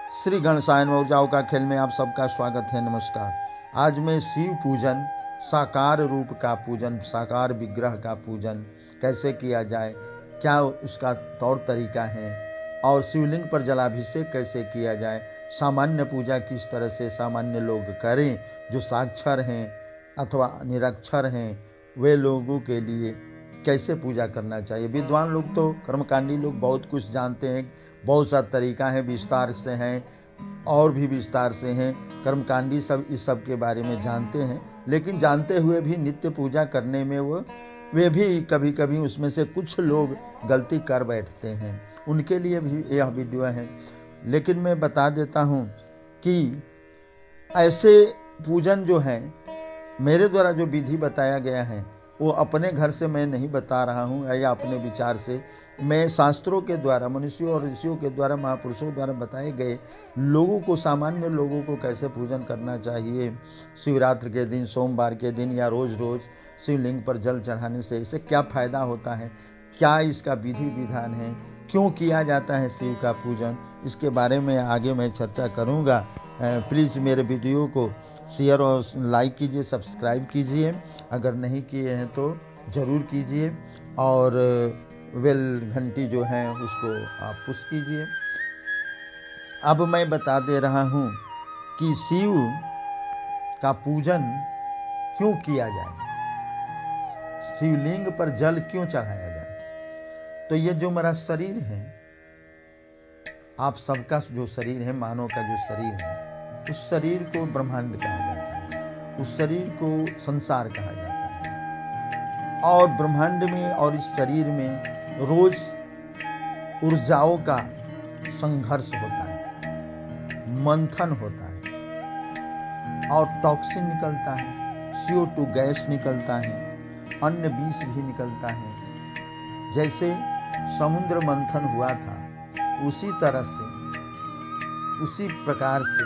श्री गणसायन ऊर्जाओं का खेल में आप सबका स्वागत है। नमस्कार। आज मैं शिव पूजन, साकार रूप का पूजन, साकार विग्रह का पूजन कैसे किया जाए, क्या उसका तौर तरीका है और शिवलिंग पर जलाभिषेक कैसे किया जाए, सामान्य पूजा किस तरह से सामान्य लोग करें जो साक्षर हैं अथवा निरक्षर हैं, वे लोगों के लिए कैसे पूजा करना चाहिए। विद्वान लोग तो, कर्मकांडी लोग बहुत कुछ जानते हैं, बहुत सा तरीका है, विस्तार से हैं और भी विस्तार से हैं। कर्मकांडी सब इस सब के बारे में जानते हैं, लेकिन जानते हुए भी नित्य पूजा करने में वे भी कभी कभी उसमें से कुछ लोग गलती कर बैठते हैं। उनके लिए भी यह वीडियो है। लेकिन मैं बता देता हूँ कि ऐसे पूजन जो है, मेरे द्वारा जो विधि बताया गया है वो अपने घर से मैं नहीं बता रहा हूँ या अपने विचार से, मैं शास्त्रों के द्वारा, मनुष्यों और ऋषियों के द्वारा, महापुरुषों द्वारा बताए गए लोगों को, सामान्य लोगों को कैसे पूजन करना चाहिए। शिवरात्रि के दिन, सोमवार के दिन या रोज़ रोज़ शिवलिंग पर जल चढ़ाने से इसे क्या फ़ायदा होता है, क्या इसका विधि विधान है, क्यों किया जाता है शिव का पूजन, इसके बारे में आगे मैं चर्चा करूँगा। प्लीज़ मेरे वीडियो को शेयर और लाइक कीजिए, सब्सक्राइब कीजिए, अगर नहीं किए हैं तो ज़रूर कीजिए, और बेल घंटी जो है उसको आप पुश कीजिए। अब मैं बता दे रहा हूँ कि शिव का पूजन क्यों किया जाए, शिवलिंग पर जल क्यों चढ़ाया जाए। तो ये जो मेरा शरीर है, आप सबका जो शरीर है, मानव का जो शरीर है, उस शरीर को ब्रह्मांड कहा जाता है, उस शरीर को संसार कहा जाता है। और ब्रह्मांड में और इस शरीर में रोज ऊर्जाओं का संघर्ष होता है, मंथन होता है और टॉक्सिन निकलता है, CO2 गैस निकलता है, अन्य विष भी निकलता है। जैसे समुद्र मंथन हुआ था, उसी तरह से, उसी प्रकार से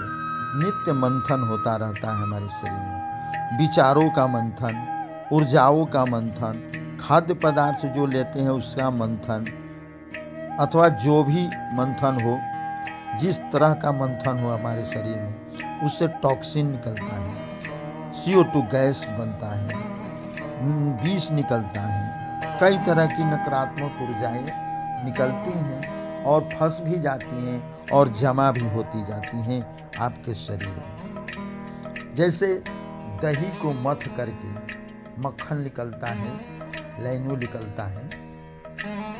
नित्य मंथन होता रहता है हमारे शरीर में। विचारों का मंथन, ऊर्जाओं का मंथन, खाद्य पदार्थ जो लेते हैं उसका मंथन, अथवा जो भी मंथन हो, जिस तरह का मंथन हो हमारे शरीर में, उससे टॉक्सिन निकलता है, CO2 गैस बनता है, विष निकलता है, कई तरह की नकारात्मक ऊर्जाएं निकलती हैं और फंस भी जाती हैं और जमा भी होती जाती हैं आपके शरीर में। जैसे दही को मथ करके मक्खन निकलता है, लैनू निकलता है,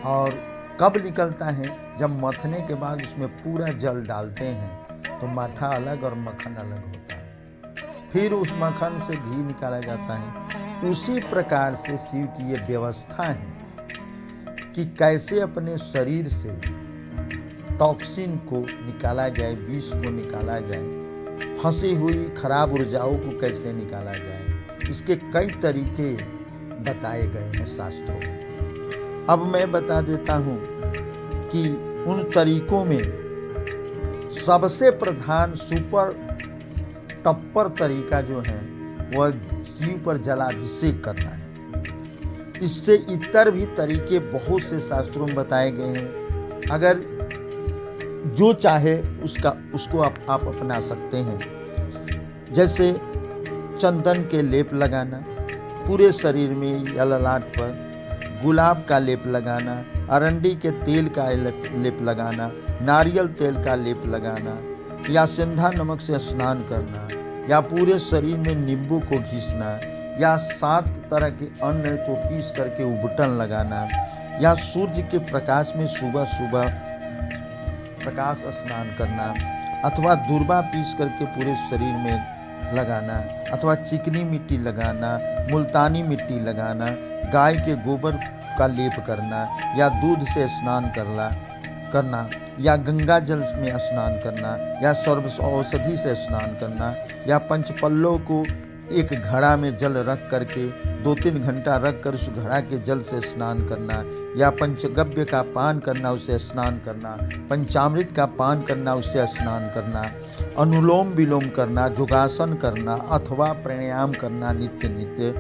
और कब निकलता है, जब मथने के बाद उसमें पूरा जल डालते हैं तो माठा अलग और मक्खन अलग होता है, फिर उस मक्खन से घी निकाला जाता है। उसी प्रकार से शिव की ये व्यवस्था है कि कैसे अपने शरीर से टॉक्सिन को निकाला जाए, विष को निकाला जाए, फंसी हुई खराब ऊर्जाओं को कैसे निकाला जाए। इसके कई तरीके बताए गए हैं शास्त्रों में। अब मैं बता देता हूँ कि उन तरीकों में सबसे प्रधान, सुपर टप्पर तरीका जो है वह शिव पर जलाभिषेक करना है। इससे इतर भी तरीके बहुत से शास्त्रों में बताए गए हैं। अगर जो चाहे उसको आप अपना सकते हैं। जैसे चंदन के लेप लगाना पूरे शरीर में या ललाट पर, गुलाब का लेप लगाना, अरंडी के तेल का लेप लगाना, नारियल तेल का लेप लगाना, या सिंधा नमक से स्नान करना, या पूरे शरीर में नींबू को घिसना, या 7 तरह के अन्न को पीस करके उबटन लगाना, या सूर्य के प्रकाश में सुबह सुबह प्रकाश स्नान करना, अथवा दूर्वा पीस करके पूरे शरीर में लगाना, अथवा चिकनी मिट्टी लगाना, मुल्तानी मिट्टी लगाना, गाय के गोबर का लेप करना, या दूध से स्नान करना, या गंगा जल में स्नान करना, या सर्व औषधि से स्नान करना, या पंचपल्लों को एक घड़ा में जल रख करके 2-3 घंटा रख कर उस घड़ा के जल से स्नान करना, या पंचगव्य का पान करना, उससे स्नान करना, पंचामृत का पान करना, उससे स्नान करना, अनुलोम विलोम करना, योगासन करना, अथवा प्राणायाम करना नित्य नित्य,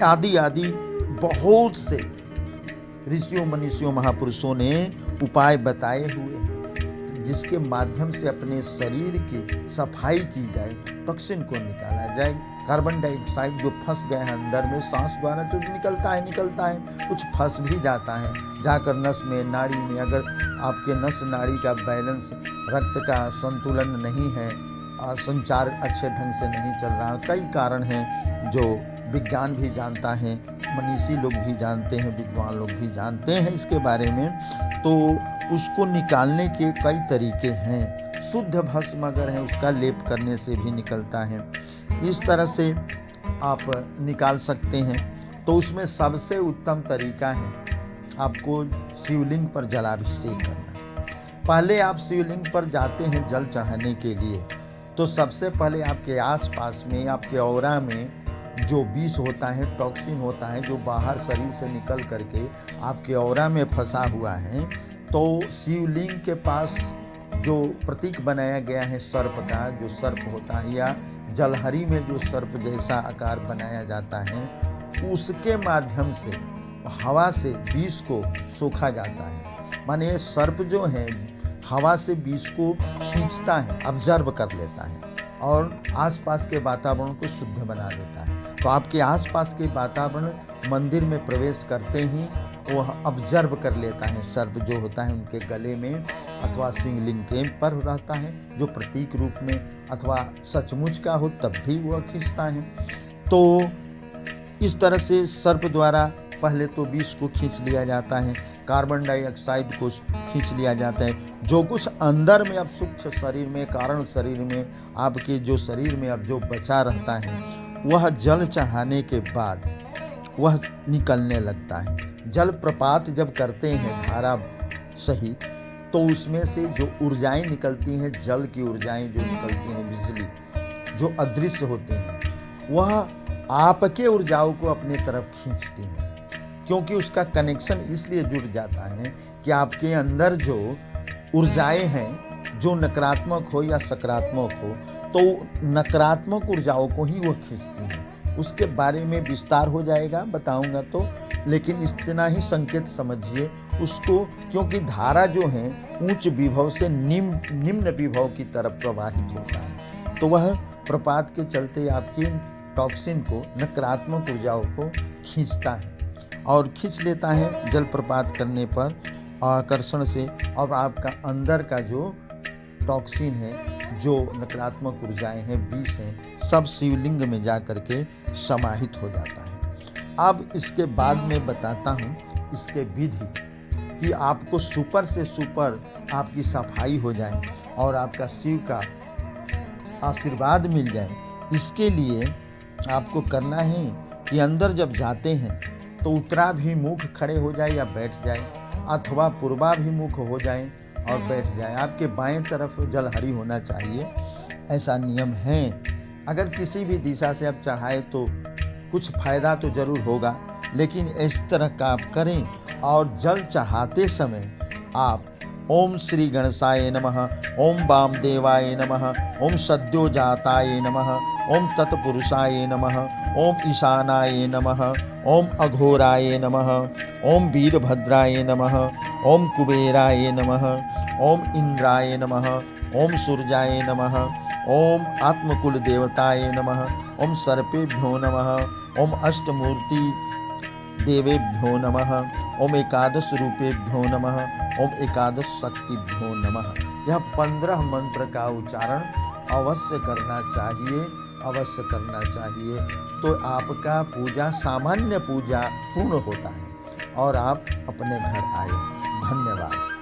आदि आदि बहुत से ऋषियों, मनीषियों, महापुरुषों ने उपाय बताए हुए हैं। जिसके माध्यम से अपने शरीर की सफाई की जाए, टॉक्सिन को निकाला जाए। कार्बन डाइऑक्साइड जो फंस गए हैं अंदर में, सांस द्वारा जो निकलता है, कुछ फंस भी जाता है जाकर नस में, नाड़ी में। अगर आपके नस नाड़ी का बैलेंस, रक्त का संतुलन नहीं है, संचार अच्छे ढंग से नहीं चल रहा, कई कारण हैं जो विज्ञान भी जानता है, मनीषी लोग भी जानते हैं, विद्वान लोग भी जानते हैं इसके बारे में। तो उसको निकालने के कई तरीके हैं। शुद्ध भस्म अगर है उसका लेप करने से भी निकलता है, इस तरह से आप निकाल सकते हैं। तो उसमें सबसे उत्तम तरीका है आपको शिवलिंग पर जलाभिषेक करना। पहले आप शिवलिंग पर जाते हैं जल चढ़ाने के लिए, तो सबसे पहले आपके आसपास में, आपके औरा में जो विष होता है, टॉक्सिन होता है, जो बाहर शरीर से निकल करके आपके औरा में फंसा हुआ है, तो शिवलिंग के पास जो प्रतीक बनाया गया है सर्प का, जो सर्प होता है, या जलहरी में जो सर्प जैसा आकार बनाया जाता है, उसके माध्यम से हवा से विष को सोखा जाता है। माने सर्प जो है हवा से विष को खींचता है, ऑब्जर्व कर लेता है और आसपास के वातावरण को शुद्ध बना देता है। तो आपके आसपास के वातावरण मंदिर में प्रवेश करते ही वह ऑब्जर्व कर लेता है। सर्प जो होता है उनके गले में अथवा शिवलिंग के पर रहता है, जो प्रतीक रूप में, अथवा सचमुच का हो तब भी वह खींचता है। तो इस तरह से सर्प द्वारा पहले तो विष को खींच लिया जाता है, कार्बन डाइऑक्साइड को खींच लिया जाता है। जो कुछ अंदर में अब सूक्ष्म शरीर में, कारण शरीर में, आपके जो शरीर में अब जो बचा रहता है, वह जल चढ़ाने के बाद वह निकलने लगता है। जल प्रपात जब करते हैं धारा सही, तो उसमें से जो ऊर्जाएं निकलती हैं, जल की ऊर्जाएं जो निकलती हैं, बिजली जो अदृश्य होते हैं, वह आपके ऊर्जाओं को अपनी तरफ खींचती हैं। क्योंकि उसका कनेक्शन इसलिए जुड़ जाता है कि आपके अंदर जो ऊर्जाएं हैं, जो नकारात्मक हो या सकारात्मक हो, तो नकारात्मक ऊर्जाओं को ही वो खींचती हैं। उसके बारे में विस्तार हो जाएगा, बताऊंगा तो, लेकिन इतना ही संकेत समझिए उसको, क्योंकि धारा जो है उच्च विभव से निम्न विभव की तरफ प्रवाहित होता है। तो वह प्रपात के चलते आपकी टॉक्सिन को, नकारात्मक ऊर्जाओं को खींचता है और खींच लेता है जलप्रपात करने पर आकर्षण से। और आपका अंदर का जो टॉक्सिन है, जो नकारात्मक ऊर्जाएं हैं, विष हैं, सब शिवलिंग में जा कर के समाहित हो जाता है। अब इसके बाद में बताता हूँ इसके विधि, कि आपको सुपर से सुपर आपकी सफाई हो जाए और आपका शिव का आशीर्वाद मिल जाए। इसके लिए आपको करना है कि अंदर जब जाते हैं तो उत्तराभिमुख खड़े हो जाए या बैठ जाए, अथवा पूर्वाभिमुख हो जाए और बैठ जाए। आपके बाएं तरफ जलहरी होना चाहिए, ऐसा नियम है। अगर किसी भी दिशा से आप चढ़ाए तो कुछ फायदा तो जरूर होगा, लेकिन इस तरह का आप करें। और जल चढ़ाते समय आप ओम श्री गणेशाय नमः, ओम वामदेवाय नमः, ओम सद्योजाताय नमः, ओम तत्पुरुषाय नमः, ओम ईशानाय नमः, ओम अघोराय नमः, ओम वीरभद्राय नमः, ओम कुबेराय नमः, ओम इंद्राय नमः, ओम सूर्याय नमः, ओम आत्मकुल देवताय नमः, ओम सर्पेभ्यो नमः, ओम अष्टमूर्ति देवेभ्यो नमः, ओम एकादश रूपेभ्यो नमः, ओम एकादश शक्तिभ्यो नमः। यह 15 मंत्र का उच्चारण अवश्य करना चाहिए, अवश्य करना चाहिए। तो आपका पूजा, सामान्य पूजा पूर्ण होता है और आप अपने घर आए। धन्यवाद।